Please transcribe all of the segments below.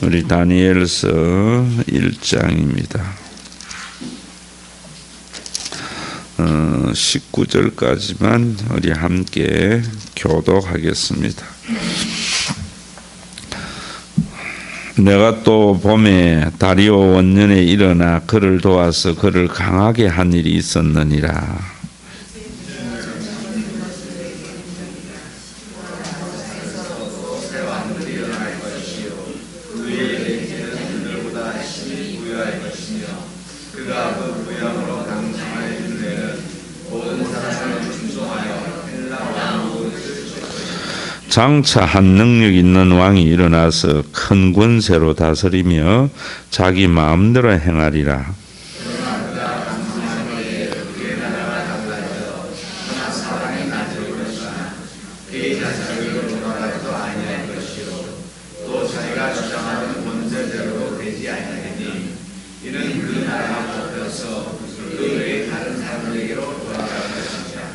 우리 다니엘서 1장입니다. 19절까지만 우리 함께 교독하겠습니다. 내가 또 봄에 다리오 원년에 일어나 그를 도와서 그를 강하게 한 일이 있었느니라. 장차 한 능력 있는 왕이 일어나서 큰 권세로 다스리며 자기 마음대로 행하리라.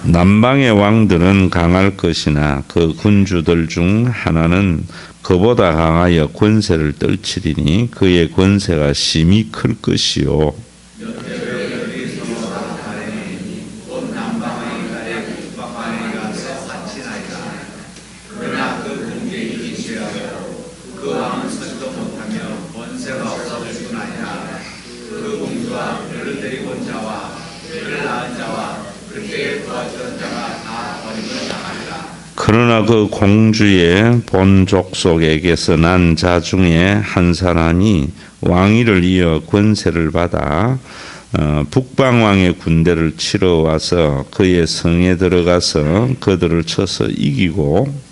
남방의 왕들은 강할 것이나 그 군주들 중 하나는 그보다 강하여 권세를 떨치리니 그의 권세가 심히 클 것이요. 그러나 그 공주의 본 족속에게서 난 자 중에 한 사람이 왕위를 이어 권세를 받아 북방왕의 군대를 치러 와서 그의 성에 들어가서 그들을 쳐서 이기고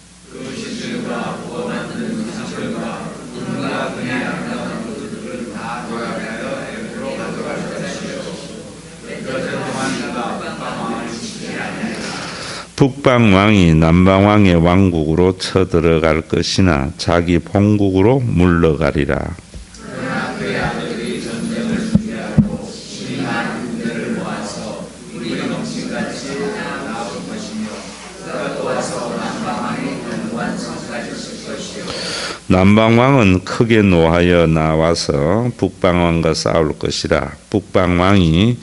북방왕이 남방왕의 왕국으로 쳐들어갈 것이나 자기 본국으로 물러가리라. 남방왕은 크게 노하여 나와서 북방왕과 싸울 것이라. 북방왕이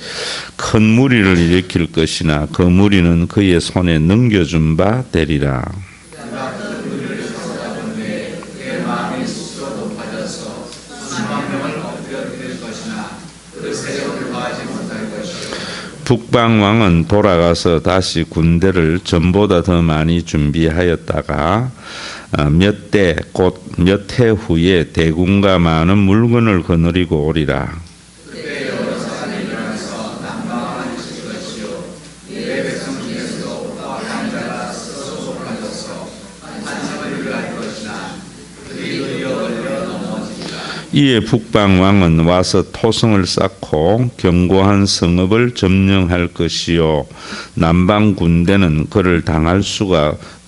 큰 무리를 일으킬 것이나 그 무리는 그의 손에 넘겨준 바 되리라. 북방왕은 돌아가서 다시 군대를 전보다 더 많이 준비하였다가 몇 대 곧 몇 해 후에 대군과 많은 물건을 거느리고 오리라. 이에 북방왕은 와서 토성을 쌓고 견고한 성읍을 점령할 것이요 남방 군대는 그를 당할 수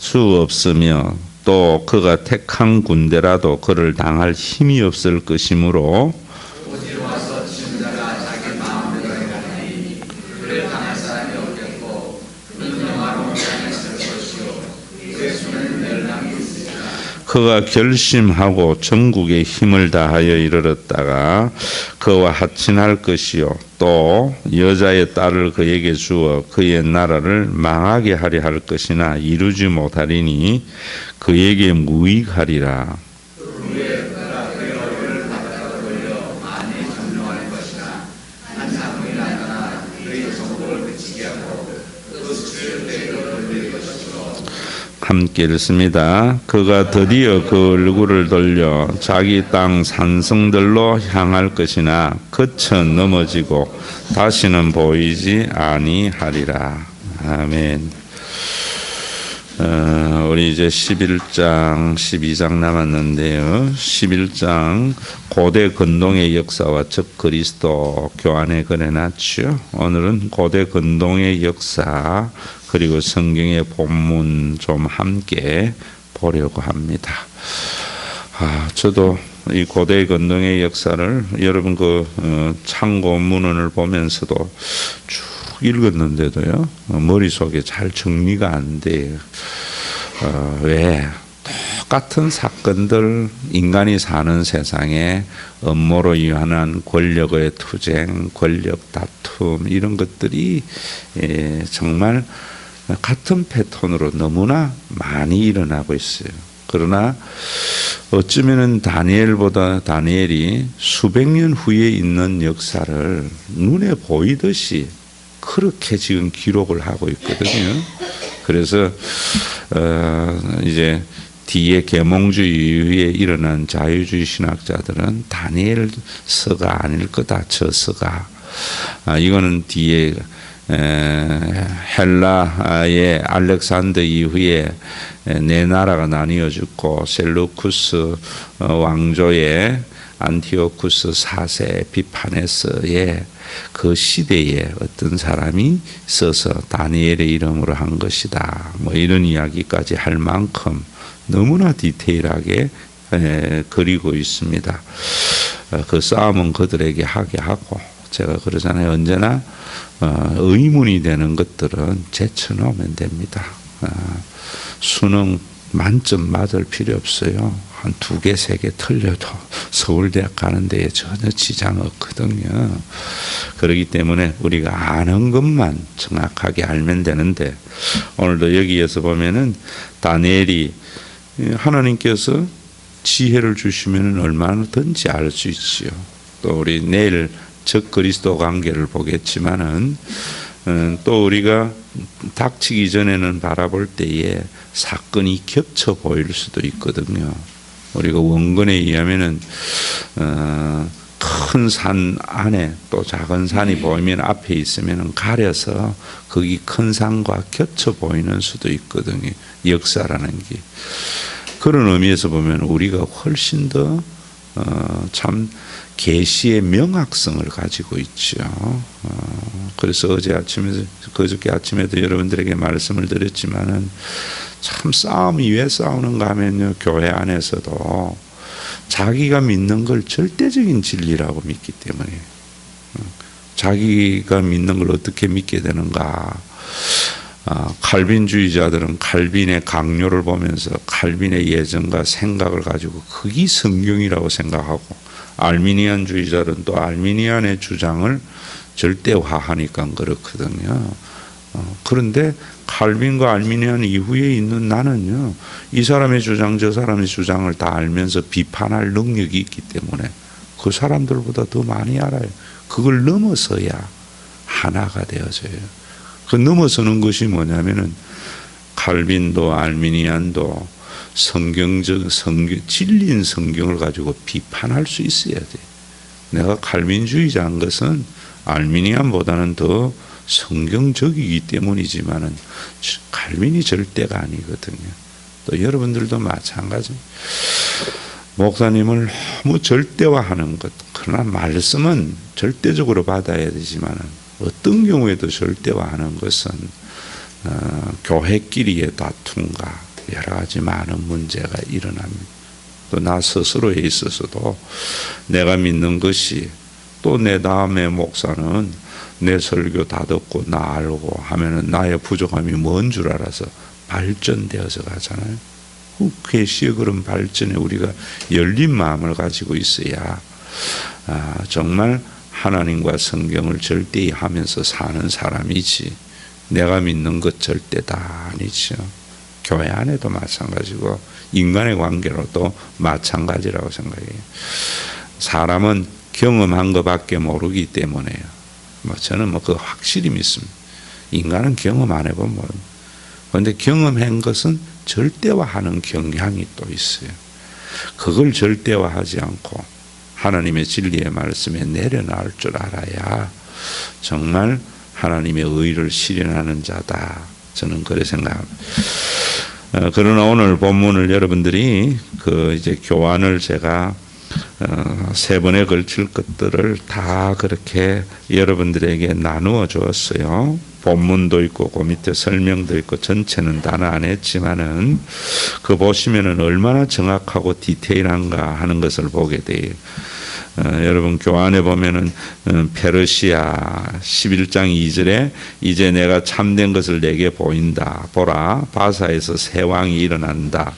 없으며 또 그가 택한 군대라도 그를 당할 힘이 없을 것이므로 그가 결심하고 전국에 힘을 다하여 이르렀다가 그와 하친할 것이요 또 여자의 딸을 그에게 주어 그의 나라를 망하게 하려 할 것이나 이루지 못하리니 그에게 무익하리라. 함께 읽습니다. 그가 드디어 그 얼굴을 돌려 자기 땅 산성들로 향할 것이나 그쳐 넘어지고 다시는 보이지 아니하리라. 아멘. 우리 이제 11장, 12장 남았는데요. 11장 고대 근동의 역사와 즉 그리스도 교환에 그려놨죠. 오늘은 고대 근동의 역사 그리고 성경의 본문 좀 함께 보려고 합니다. 저도 이 고대 근동의 역사를 여러분 참고 문헌을 보면서도 쭉 읽었는데도요 머릿속에 잘 정리가 안 돼요. 왜? 똑같은 사건들, 인간이 사는 세상에 음모로 유한한 권력의 투쟁, 권력 다툼 이런 것들이 정말 같은 패턴으로 너무나 많이 일어나고 있어요. 그러나 어쩌면은 다니엘이 수백 년 후에 있는 역사를 눈에 보이듯이 그렇게 지금 기록을 하고 있거든요. 그래서 이제 뒤에 계몽주의 이후에 일어난 자유주의 신학자들은 다니엘서가 아닐 거다. 저서가 이거는 뒤에 헬라의 알렉산더 이후에 네 나라가 나뉘어 죽고 셀루쿠스 왕조의 안티오쿠스 4세 에피파네스의 그 시대에 어떤 사람이 써서 다니엘의 이름으로 한 것이다. 뭐 이런 이야기까지 할 만큼 너무나 디테일하게 그리고 있습니다. 그 싸움은 그들에게 하게 하고 제가 그러잖아요. 언제나 의문이 되는 것들은 제쳐놓으면 됩니다. 수능 만점 맞을 필요 없어요. 한 2개, 3개 틀려도 서울대학 가는 데에 전혀 지장 없거든요. 그렇기 때문에 우리가 아는 것만 정확하게 알면 되는데 오늘도 여기에서 보면은 다니엘이 하나님께서 지혜를 주시면 얼마든지 알 수 있지요. 또 우리 내일 적그리스도 관계를 보겠지만은 또 우리가 닥치기 전에는 바라볼 때에 사건이 겹쳐 보일 수도 있거든요. 우리가 원근에 의하면은 큰 산 안에 또 작은 산이 보이면 앞에 있으면 가려서 거기 큰 산과 겹쳐 보이는 수도 있거든요. 역사라는 게. 그런 의미에서 보면 우리가 훨씬 더 참 계시의 명확성을 가지고 있죠. 그래서 그저께 아침에도 여러분들에게 말씀을 드렸지만은 참 싸움이 왜 싸우는가 하면요. 교회 안에서도 자기가 믿는 걸 절대적인 진리라고 믿기 때문에 자기가 믿는 걸 어떻게 믿게 되는가. 칼빈주의자들은 칼빈의 강요를 보면서 칼빈의 예정과 생각을 가지고 그게 성경이라고 생각하고 알미니안주의자는 또 알미니안의 주장을 절대화하니까 그렇거든요. 그런데 칼빈과 알미니안 이후에 있는 나는요, 이 사람의 주장 저 사람의 주장을 다 알면서 비판할 능력이 있기 때문에 그 사람들보다 더 많이 알아요. 그걸 넘어서야 하나가 되어져요. 그 넘어서는 것이 뭐냐면은 칼빈도 알미니안도 진리인 성경을 가지고 비판할 수 있어야 돼. 내가 칼빈주의자인 것은 알미니안보다는 더 성경적이기 때문이지만은 칼빈이 절대가 아니거든요. 또 여러분들도 마찬가지. 목사님을 너무 절대화하는 것. 그러나 말씀은 절대적으로 받아야 되지만은 어떤 경우에도 절대화하는 것은 교회끼리의 다툼과 여러 가지 많은 문제가 일어납니다. 또 나 스스로에 있어서도 내가 믿는 것이 또 내 다음에 목사는 내 설교 다 듣고 나 알고 하면은 나의 부족함이 뭔 줄 알아서 발전되어서 가잖아요. 계시의 그런 발전에 우리가 열린 마음을 가지고 있어야 정말 하나님과 성경을 절대히 하면서 사는 사람이지 내가 믿는 것 절대다 아니죠. 교회 안에도 마찬가지고 인간의 관계로도 마찬가지라고 생각해요. 사람은 경험한 것밖에 모르기 때문에요. 저는 그 확실히 믿습니다. 인간은 경험 안 해보면 모릅니다. 그런데 경험한 것은 절대화하는 경향이 또 있어요. 그걸 절대화하지 않고 하나님의 진리의 말씀에 내려놓을 줄 알아야 정말 하나님의 의를 실현하는 자다. 저는 그렇게 생각합니다. 그러나 오늘 본문을 여러분들이 이제 교환을 제가 3번에 걸칠 것들을 다 그렇게 여러분들에게 나누어 주었어요. 본문도 있고 그 밑에 설명도 있고 전체는 다는 안 했지만은 그 보시면은 얼마나 정확하고 디테일한가 하는 것을 보게 돼요. 여러분 교환에 보면은 페르시아 11장 2절에 이제 내가 참된 것을 내게 보인다. 보라 바사에서 새 왕이 일어난다.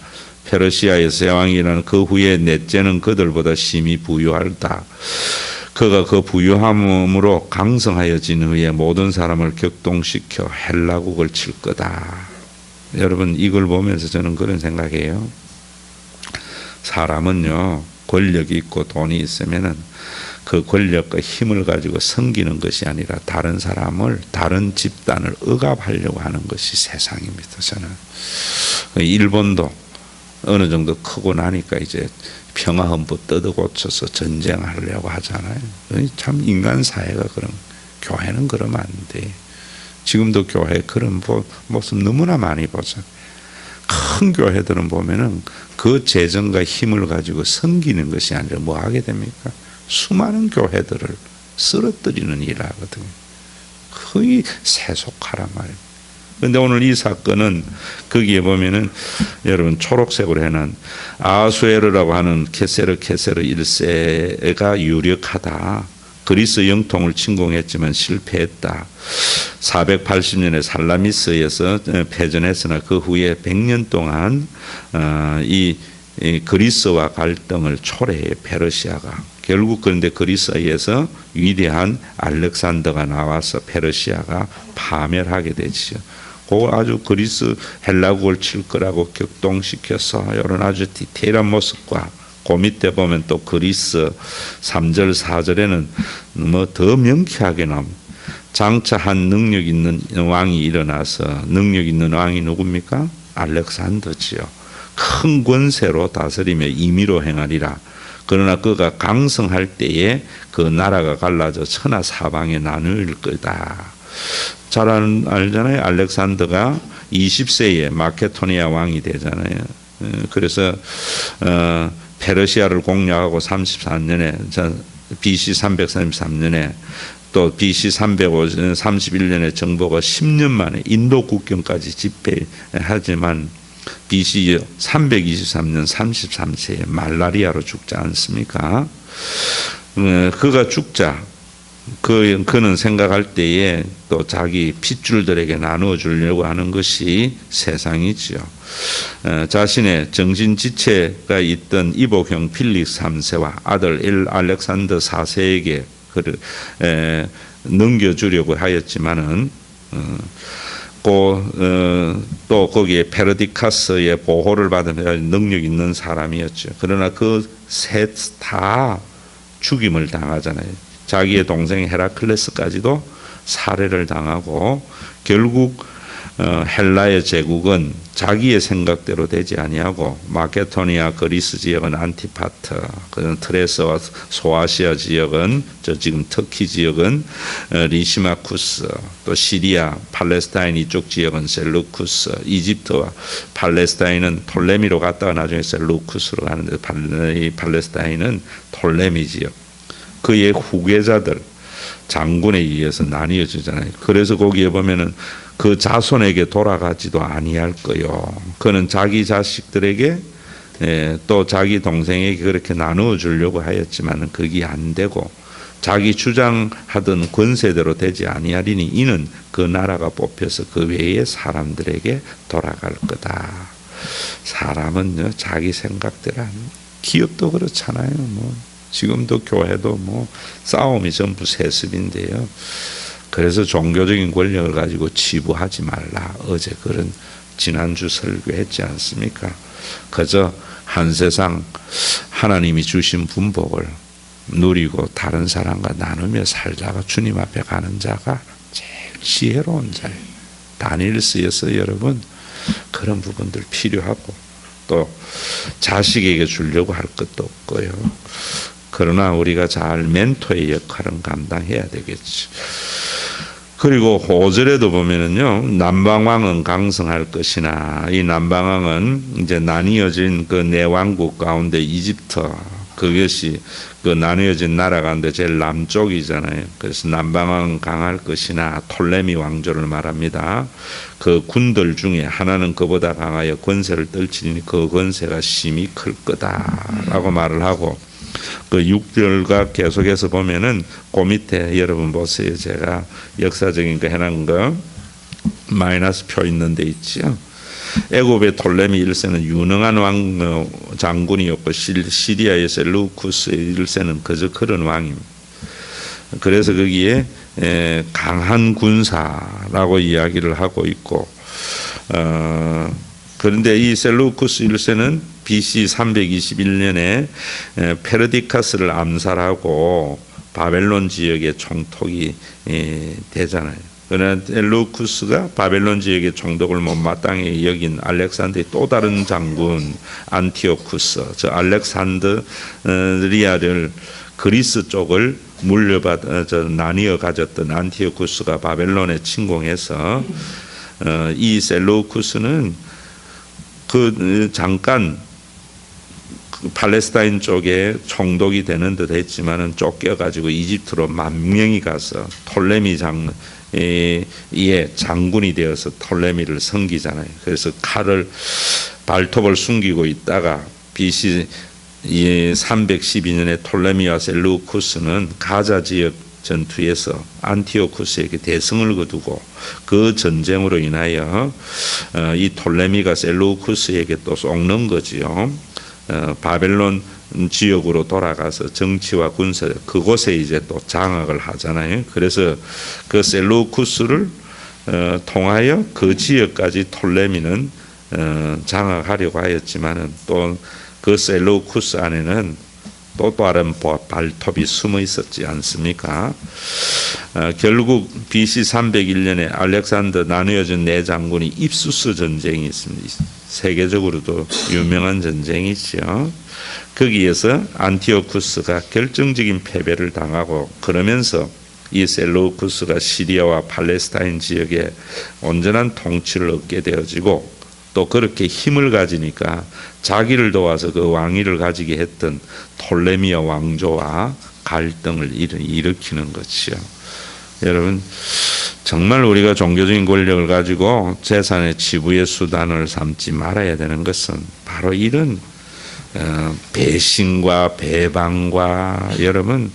페르시아의 세 왕이 일어나는 그 후에 넷째는 그들보다 심히 부유하다. 그가 그 부유함으로 강성하여진 후에 모든 사람을 격동시켜 헬라국을 칠 거다. 여러분 이걸 보면서 저는 그런 생각이에요. 사람은요 권력이 있고 돈이 있으면은 그 권력과 힘을 가지고 섬기는 것이 아니라 다른 사람을, 다른 집단을 억압하려고 하는 것이 세상입니다. 저는 일본도 어느 정도 크고 나니까 이제 평화헌법 뜯어고쳐서 전쟁하려고 하잖아요. 참 인간 사회가 그런, 교회는 그러면 안 돼. 지금도 교회 그런 모습 너무나 많이 보죠. 큰 교회들은 보면은 그 재정과 힘을 가지고 섬기는 것이 아니라 뭐 하게 됩니까? 수많은 교회들을 쓰러뜨리는 일을 하거든요. 거의 세속화란 말이에요. 그런데 오늘 이 사건은 거기에 보면은 여러분 초록색으로 해놓은 아하수에르라고 하는 케세르 1세가 유력하다. 그리스 영통을 침공했지만 실패했다. 480년에 살라미스에서 패전했으나 그 후에 100년 동안 이 그리스와 갈등을 초래해 페르시아가. 결국 그런데 그리스에서 위대한 알렉산더가 나와서 페르시아가 파멸하게 되죠. 그 아주 그리스 헬라국을 칠 거라고 격동시켜서 이런 아주 디테일한 모습과 그 밑에 보면 또 그리스 3절 4절에는 뭐 더 명쾌하게 나옵니다. 장차 한 능력 있는 왕이 일어나서, 능력 있는 왕이 누굽니까? 알렉산더지요. 큰 권세로 다스리며 임의로 행하리라. 그러나 그가 강성할 때에 그 나라가 갈라져 천하 사방에 나눌 거다. 잘 알잖아요. 알렉산더가 20세에 마케도니아 왕이 되잖아요. 그래서 페르시아를 공략하고 34년에 BC 333년에 또 BC 331년에 정복하 10년 만에 인도 국경까지 집회하지만 BC 323년 33세에 말라리아로 죽지 않습니까? 그가 죽자 그는 생각할 때에 또 자기 핏줄들에게 나누어 주려고 하는 것이 세상이지요. 자신의 정신지체가 있던 이복형 필릭스 3세와 아들 알렉산더 4세에게 그를 넘겨주려고 하였지만은 또 거기에 페르디카스의 보호를 받은 능력 있는 사람이었죠. 그러나 그 셋 다 죽임을 당하잖아요. 자기의 동생 헤라클레스까지도 살해를 당하고 결국 헬라의 제국은 자기의 생각대로 되지 아니하고 마케도니아 그리스 지역은 안티파트, 그런 트레스와 소아시아 지역은 지금 터키 지역은 리시마쿠스, 또 시리아, 팔레스타인 이쪽 지역은 셀루쿠스, 이집트와 팔레스타인은 톨레미로 갔다가 나중에 셀루쿠스로 가는데 팔레스타인은 톨레미 지역. 그의 후계자들 장군에 의해서 나뉘어지잖아요. 그래서 거기에 보면은 그 자손에게 돌아가지도 아니할 거요. 그는 자기 자식들에게 또 자기 동생에게 그렇게 나누어 주려고 하였지만은 그게 안 되고 자기 주장하던 권세대로 되지 아니하리니 이는 그 나라가 뽑혀서 그 외의 사람들에게 돌아갈 거다. 사람은요 자기 생각대로 하는, 기업도 그렇잖아요. 뭐 지금도 교회도 뭐 싸움이 전부 세습인데요. 그래서 종교적인 권력을 가지고 치부하지 말라. 어제 그런 지난주 설교했지 않습니까? 그저 한 세상 하나님이 주신 분복을 누리고 다른 사람과 나누며 살다가 주님 앞에 가는 자가 제일 지혜로운 자예요. 다니엘서에서 여러분 그런 부분들 필요하고 또 자식에게 주려고 할 것도 없고요. 그러나 우리가 잘 멘토의 역할은 감당해야 되겠죠. 그리고 5절에도 보면은요, 남방왕은 강성할 것이나, 이 남방왕은 이제 나뉘어진 그 네 왕국 가운데 이집트, 그것이 그 나뉘어진 나라 가운데 제일 남쪽이잖아요. 그래서 남방왕은 강할 것이나 톨레미 왕조를 말합니다. 그 군들 중에 하나는 그보다 강하여 권세를 떨치니 그 권세가 심히 클 거다라고 말을 하고, 그 6절과 계속해서 보면은 그 밑에 여러분 보세요. 제가 역사적인 거 해놓은 거 마이너스 표 있는 데 있죠. 애굽의 톨레미 1세는 유능한 왕 장군이었고 시리아의 셀루쿠스 1세는 그저 그런 왕입니다. 그래서 거기에 강한 군사라고 이야기를 하고 있고, 그런데 이 셀루쿠스 1세는 BC 321년에 페르디카스를 암살하고 바벨론 지역에 총독이 되잖아요. 그러나 셀루쿠스가 바벨론 지역의 총독을 못마땅히 여긴 알렉산더의 또 다른 장군 안티오쿠스, 저 알렉산드리아를 그리스 쪽을 나뉘어 가졌던 안티오쿠스가 바벨론에 침공해서 이 셀루쿠스는 잠깐 팔레스타인 쪽에 총독이 되는 듯 했지만은 쫓겨가지고 이집트로 만명이 가서 톨레미 장군이 되어서 톨레미를 섬기잖아요. 그래서 발톱을 숨기고 있다가 BC 312년에 톨레미와 셀루쿠스는 가자 지역 전투에서 안티오쿠스에게 대승을 거두고 그 전쟁으로 인하여 이 톨레미가 셀루쿠스에게 또 속는 거지요. 바벨론 지역으로 돌아가서 정치와 군사 그곳에 이제 또 장악을 하잖아요. 그래서 그 셀루쿠스를 통하여 그 지역까지 톨레미는 장악하려고 하였지만은 또 그 셀루쿠스 안에는 또 다른 발톱이 숨어 있었지 않습니까? 결국 BC 301년에 알렉산더 나누어진 네 장군이 입수스 전쟁이 있습니다. 세계적으로도 유명한 전쟁이죠. 거기에서 안티오쿠스가 결정적인 패배를 당하고, 그러면서 이 셀루쿠스가 시리아와 팔레스타인 지역에 온전한 통치를 얻게 되어지고, 또 그렇게 힘을 가지니까 자기를 도와서 그 왕위를 가지게 했던 톨레미아 왕조와 갈등을 일으키는 것이요. 여러분, 정말 우리가 종교적인 권력을 가지고 재산의 지부의 수단을 삼지 말아야 되는 것은 바로 이런 배신과 배반과 여러분,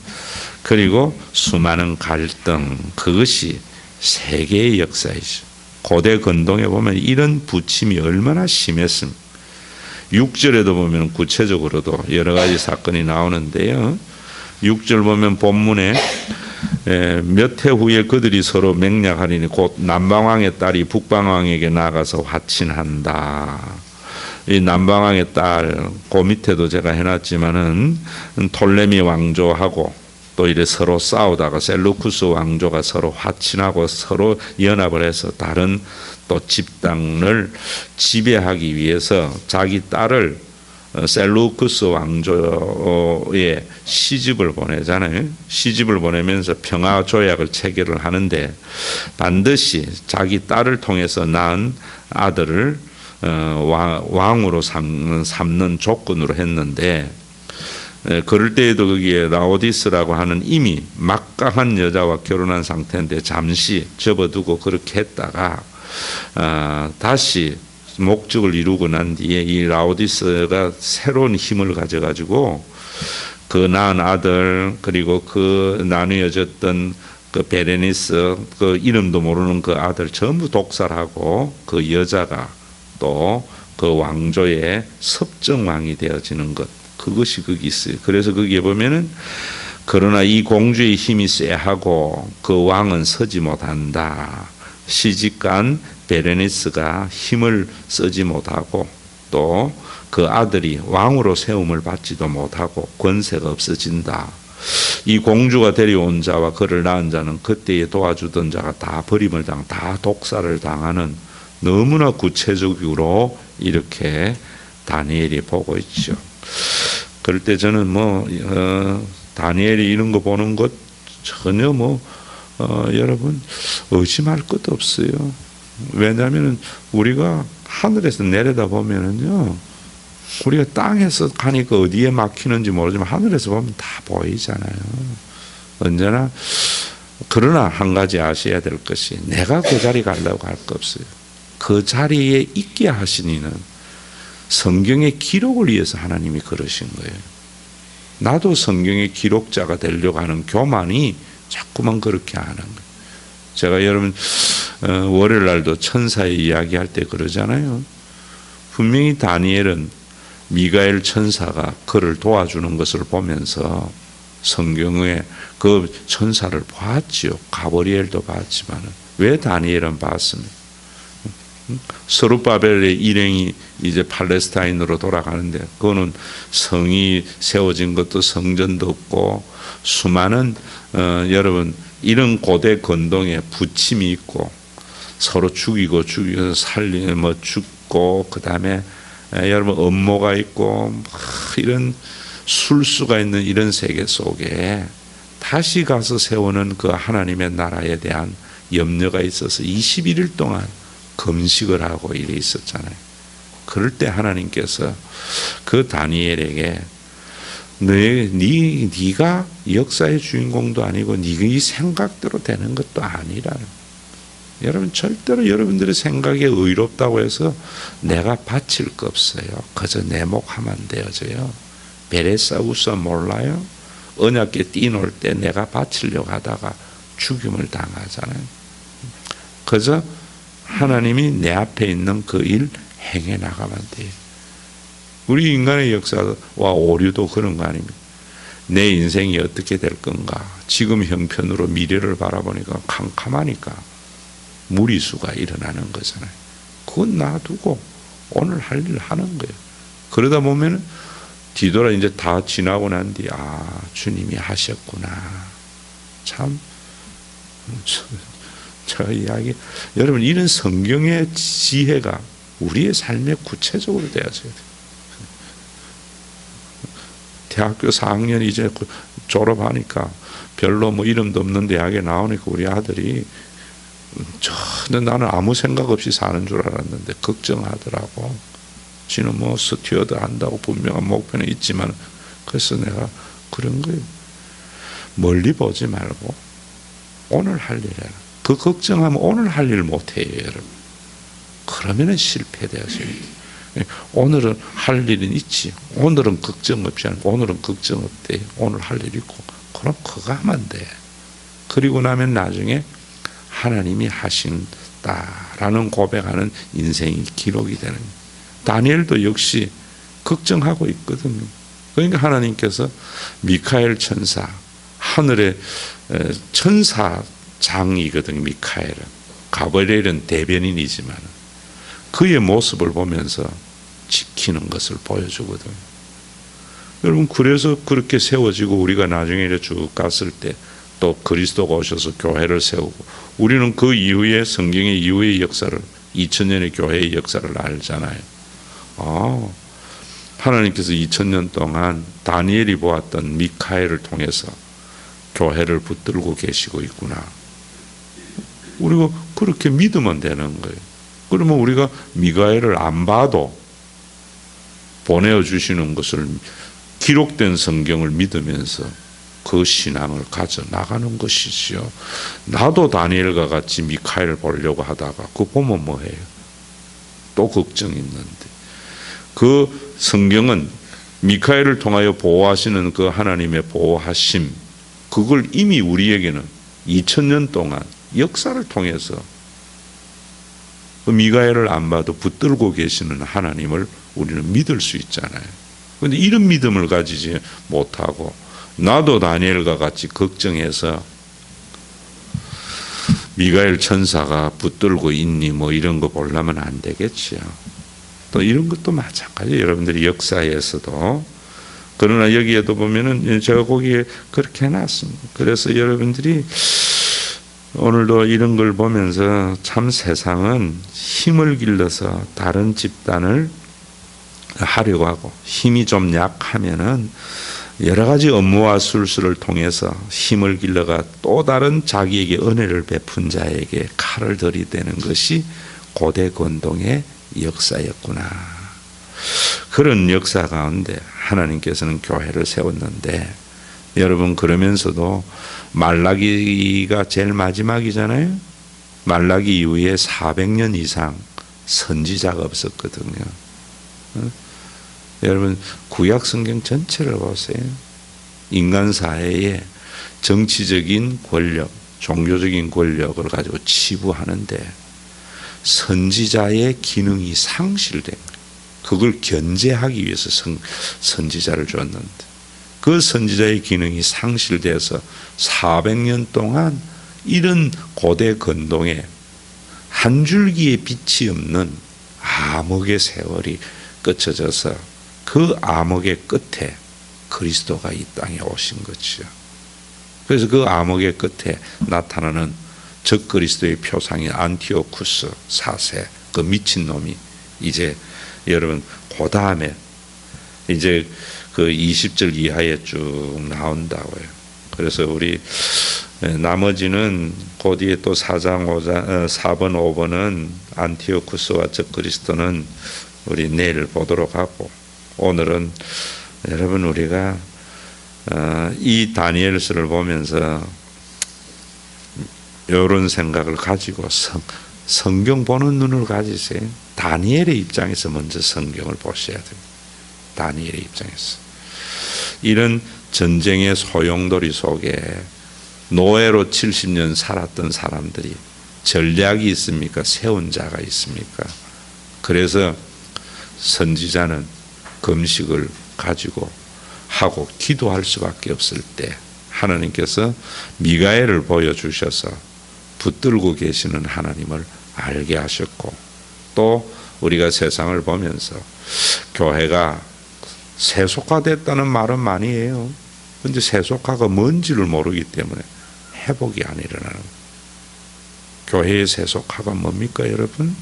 그리고 수많은 갈등, 그것이 세계의 역사이죠. 고대 근동에 보면 이런 부침이 얼마나 심했습니까? 6절에도 보면 구체적으로도 여러 가지 사건이 나오는데요. 6절 보면 본문에 몇 해 후에 그들이 서로 맹약하리니 곧 남방왕의 딸이 북방왕에게 나가서 화친한다. 이 남방왕의 딸, 그 밑에도 제가 해놨지만은 톨레미 왕조하고 또 이래 서로 싸우다가 셀루쿠스 왕조가 서로 화친하고 서로 연합을 해서 다른 또 집단을 지배하기 위해서 자기 딸을 셀루쿠스 왕조에 시집을 보내잖아요. 시집을 보내면서 평화 조약을 체결을 하는데 반드시 자기 딸을 통해서 낳은 아들을 왕으로 삼는 조건으로 했는데, 그럴 때에도 거기에 라오디스라고 하는 이미 막강한 여자와 결혼한 상태인데 잠시 접어두고 그렇게 했다가 다시 목적을 이루고 난 뒤에 이 라오디스가 새로운 힘을 가져가지고 그 낳은 아들, 그리고 그 나누어졌던 그 베레니스, 그 이름도 모르는 그 아들 전부 독살하고 그 여자가 또 그 왕조의 섭정왕이 되어지는 것, 그것이 거기 있어요. 그래서 거기에 보면은 그러나 이 공주의 힘이 쎄하고 그 왕은 서지 못한다. 시집간 베레니스가 힘을 쓰지 못하고 또 그 아들이 왕으로 세움을 받지도 못하고 권세가 없어진다. 이 공주가 데려온 자와 그를 낳은 자는 그때에 도와주던 자가 다 버림을 다 독살을 당하는, 너무나 구체적으로 이렇게 다니엘이 보고 있죠. 그럴 때 저는 다니엘이 이런 거 보는 것 전혀 여러분 의심할 것도 없어요. 왜냐하면 우리가 하늘에서 내려다 보면은요, 우리가 땅에서 가니까 어디에 막히는지 모르지만 하늘에서 보면 다 보이잖아요. 언제나. 그러나 한 가지 아셔야 될 것이, 내가 그 자리 가려고 할 거 없어요. 그 자리에 있게 하신 이는 성경의 기록을 위해서 하나님이 그러신 거예요. 나도 성경의 기록자가 되려고 하는 교만이 자꾸만 그렇게 하는 거예요. 제가 여러분 월요일 날도 천사의 이야기할 때 그러잖아요. 분명히 다니엘은 미가엘 천사가 그를 도와주는 것을 보면서 성경에 그 천사를 봤지요. 가브리엘도 봤지만 왜 다니엘은 봤습니까? 스룹바벨의 일행이 이제 팔레스타인으로 돌아가는데 그거는 성이 세워진 것도 성전도 없고 수많은 여러분 이런 고대 건동에 부침이 있고 서로 죽이고 살리고 뭐 죽고 그다음에 여러분 음모가 있고 이런 술수가 있는 이런 세계 속에 다시 가서 세우는 그 하나님의 나라에 대한 염려가 있어서 21일 동안 금식을 하고 이래 있었잖아요. 그럴 때 하나님께서 그 다니엘에게 네가 역사의 주인공도 아니고 네 생각대로 되는 것도 아니라는. 여러분 절대로 여러분들의 생각이 의롭다고 해서 내가 바칠 거 없어요. 그저 내 목 하면 되어져요. 베레사우스 몰라요? 언약궤 띠놓을 때 내가 바치려고 하다가 죽임을 당하잖아요. 그저 하나님이 내 앞에 있는 그 일 행해 나가면 돼요. 우리 인간의 역사와 오류도 그런 거 아닙니까? 내 인생이 어떻게 될 건가? 지금 형편으로 미래를 바라보니까 캄캄하니까 무리수가 일어나는 거잖아요. 그건 놔두고 오늘 할 일 하는 거예요. 그러다 보면 뒤돌아 이제 다 지나고 난 뒤 주님이 하셨구나. 참 저 이야기 여러분 이런 성경의 지혜가 우리의 삶에 구체적으로 되어져야 돼요. 대학교 4학년 이제 졸업하니까 별로 뭐 이름도 없는 대학에 나오니까 우리 아들이 저는 나는 아무 생각 없이 사는 줄 알았는데 걱정하더라고. 지는 뭐 스튜어드 한다고 분명한 목표는 있지만 그래서 내가 그런 거예요. 멀리 보지 말고 오늘 할 일 해라. 그 걱정하면 오늘 할 일 못해요, 여러분. 그러면은 실패되어져요. 오늘은 할 일은 있지. 오늘은 걱정 없이 하는 오늘은 걱정 없대. 오늘 할 일 있고. 그럼 그거 하면 돼. 그리고 나면 나중에 하나님이 하신다라는 고백하는 인생이 기록이 되는 거예요. 다니엘도 역시 걱정하고 있거든요. 그러니까 하나님께서 미카엘 천사, 하늘의 천사장이거든요. 미카엘은. 가브리엘은 대변인이지만 그의 모습을 보면서 지키는 것을 보여주거든요. 여러분 그래서 그렇게 세워지고 우리가 나중에 쭉 갔을 때 또 그리스도가 오셔서 교회를 세우고 우리는 그 이후에 성경의 이후의 역사를 2000년의 교회의 역사를 알잖아요. 하나님께서 2000년 동안 다니엘이 보았던 미카엘을 통해서 교회를 붙들고 계시고 있구나. 우리가 그렇게 믿으면 되는 거예요. 그러면 우리가 미카엘을 안 봐도 보내어 주시는 것을 기록된 성경을 믿으면서 그 신앙을 가져 나가는 것이지요. 나도 다니엘과 같이 미카엘을 보려고 하다가 그거 보면 뭐해요? 또 걱정이 있는데 그 성경은 미카엘을 통하여 보호하시는 그 하나님의 보호하심 그걸 이미 우리에게는 2000년 동안 역사를 통해서 그 미카엘을 안 봐도 붙들고 계시는 하나님을 우리는 믿을 수 있잖아요. 그런데 이런 믿음을 가지지 못하고 나도 다니엘과 같이 걱정해서 미카엘 천사가 붙들고 있니 뭐 이런 거 보려면 안 되겠지요. 또 이런 것도 마찬가지예요. 여러분들이 역사에서도. 그러나 여기에도 보면은 제가 거기에 그렇게 해놨습니다. 그래서 여러분들이 오늘도 이런 걸 보면서 참 세상은 힘을 길러서 다른 집단을 하려고 하고 힘이 좀 약하면은 여러 가지 업무와 술수를 통해서 힘을 길러가 또 다른 자기에게 은혜를 베푼 자에게 칼을 들이대는 것이 고대 건동의 역사였구나. 그런 역사 가운데 하나님께서는 교회를 세웠는데 여러분 그러면서도 말라기가 제일 마지막이잖아요. 말라기 이후에 400년 이상 선지자가 없었거든요. 여러분 구약 성경 전체를 보세요. 인간 사회에 정치적인 권력, 종교적인 권력을 가지고 치부하는데 선지자의 기능이 상실된 거예요. 그걸 견제하기 위해서 선지자를 줬는데 그 선지자의 기능이 상실돼서 400년 동안 이런 고대 근동에 한 줄기의 빛이 없는 암흑의 세월이 끝쳐져서 그 암흑의 끝에 그리스도가 이 땅에 오신 거죠. 그래서 그 암흑의 끝에 나타나는 적그리스도의 표상인 안티오쿠스 4세 그 미친놈이 이제 여러분 그 다음에 이제 그 20절 이하에 쭉 나온다고요. 그래서 우리 나머지는 그 뒤에 또 4장 4번 5번은 안티오쿠스와 적그리스도는 우리 내일 보도록 하고 오늘은 여러분 우리가 이 다니엘서를 보면서 이런 생각을 가지고 성경 보는 눈을 가지세요. 다니엘의 입장에서 먼저 성경을 보셔야 됩니다. 다니엘의 입장에서 이런 전쟁의 소용돌이 속에 노예로 70년 살았던 사람들이 전략이 있습니까? 세운 자가 있습니까? 그래서 선지자는 금식을 가지고 하고 기도할 수밖에 없을 때 하나님께서 미가엘을 보여주셔서 붙들고 계시는 하나님을 알게 하셨고 또 우리가 세상을 보면서 교회가 세속화됐다는 말은 많이 해요. 그런데 세속화가 뭔지를 모르기 때문에 회복이 안 일어나는 거예요. 교회의 세속화가 뭡니까 여러분?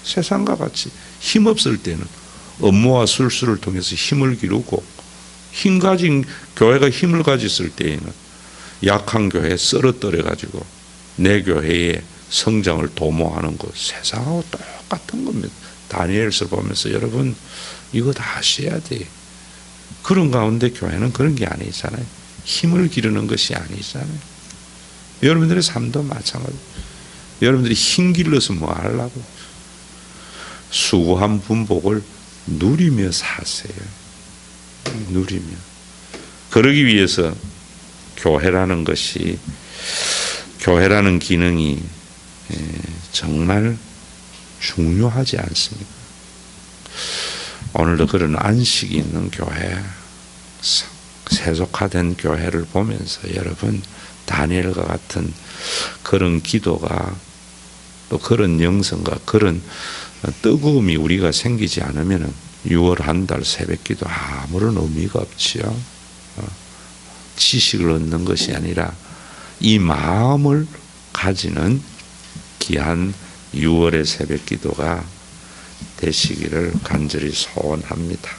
세상과 같이 힘없을 때는 업무와 술수를 통해서 힘을 기르고 힘 가진 교회가 힘을 가졌을 때에는 약한 교회에 썰어떨어 가지고 내 교회의 성장을 도모하는 것 세상하고 똑같은 겁니다. 다니엘서 보면서 여러분 이거 다 아셔야 돼. 그런 가운데 교회는 그런 게 아니잖아요. 힘을 기르는 것이 아니잖아요. 여러분들의 삶도 마찬가지. 여러분들이 힘 길러서 뭐 하려고? 수고한 분복을 누리며 사세요. 누리며. 그러기 위해서 교회라는 것이 교회라는 기능이 정말 중요하지 않습니까? 오늘도 그런 안식이 있는 교회, 세속화된 교회를 보면서 여러분 다니엘과 같은 그런 기도가 또 그런 영성과 그런 뜨거움이 우리가 생기지 않으면 6월 한 달 새벽기도 아무런 의미가 없지요. 지식을 얻는 것이 아니라 이 마음을 가지는 귀한 6월의 새벽기도가 되시기를 간절히 소원합니다.